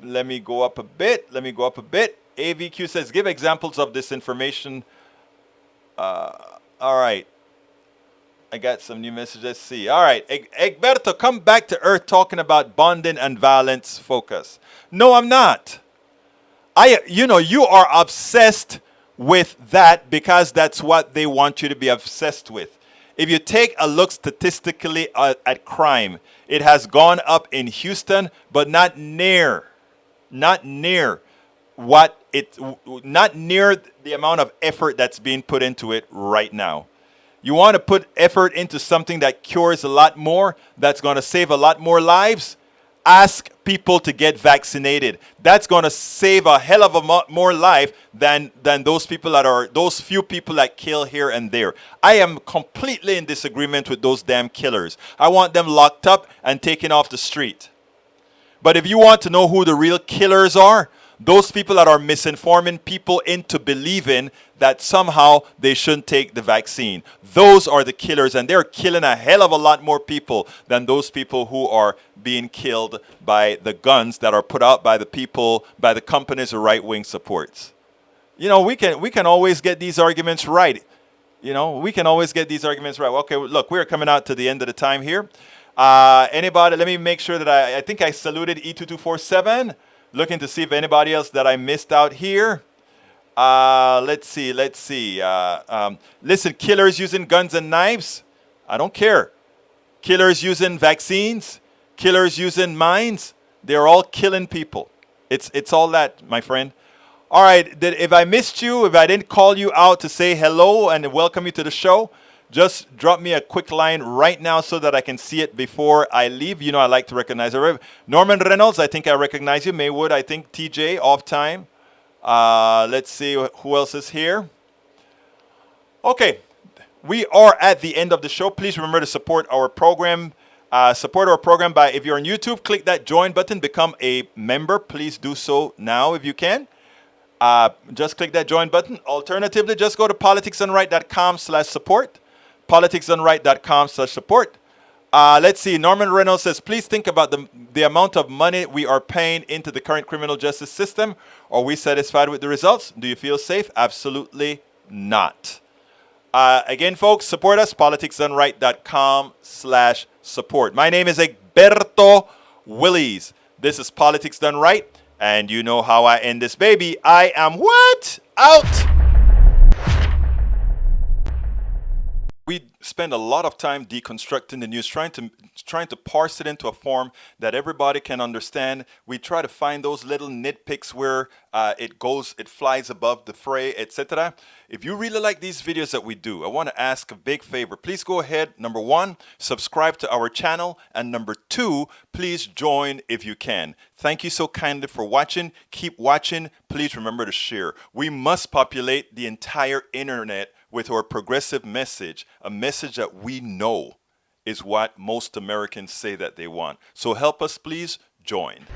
Let me go up a bit. AVQ says, give examples of disinformation. All right. I got some new messages. Let's see. All right. Egberto, come back to earth talking about bonding and violence focus. No, I'm not. You are obsessed with that because that's what they want you to be obsessed with. If you take a look statistically at crime, it has gone up in Houston, but not near not near the amount of effort that's being put into it right now. You want to put effort into something that cures a lot more, that's going to save a lot more lives? Ask people to get vaccinated. That's going to save a hell of a more life than those few people that kill here and there. I am completely in disagreement with those damn killers. I want them locked up and taken off the street. But if you want to know who the real killers are, those people that are misinforming people into believing that somehow they shouldn't take the vaccine. Those are the killers, and they're killing a hell of a lot more people than those people who are being killed by the guns that are put out by the people, by the companies who right-wing supports. You know, we can always get these arguments right. You know, we can always get these arguments right. Okay, look, we're coming out to the end of the time here. Anybody, let me make sure that I think I saluted E2247. Looking to see if anybody else that I missed out here. Let's see. Listen, killers using guns and knives, I don't care. Killers using vaccines, killers using mines, they're all killing people. It's all that, my friend. All right, if I missed you, if I didn't call you out to say hello and welcome you to the show, just drop me a quick line right now so that I can see it before I leave. You know, I like to recognize it. Norman Reynolds, I think I recognize you. Maywood, I think TJ, off time. Let's see who else is here. Okay, we are at the end of the show. Please remember to support our program. Support our program by, if you're on YouTube, click that join button, become a member. Please do so now if you can. Just click that join button. Alternatively, just go to politicsdoneright.com/support. politicsdoneright.com/support. Let's see. Norman Reynolds says, please think about the amount of money we are paying into the current criminal justice system. Are we satisfied with the results? Do you feel safe? Absolutely not. Again, folks, support us. politicsdoneright.com/support. My name is Egberto Willies. This is Politics Done Right. And you know how I end this baby. I am what? Out! We spend a lot of time deconstructing the news, trying to parse it into a form that everybody can understand. We try to find those little nitpicks where it flies above the fray, etc. If you really like these videos that we do, I want to ask a big favor. Please go ahead, number one, subscribe to our channel, and number two, please join if you can. Thank you so kindly for watching. Keep watching. Please remember to share. We must populate the entire internet with our progressive message, a message that we know is what most Americans say that they want. So help us, please join.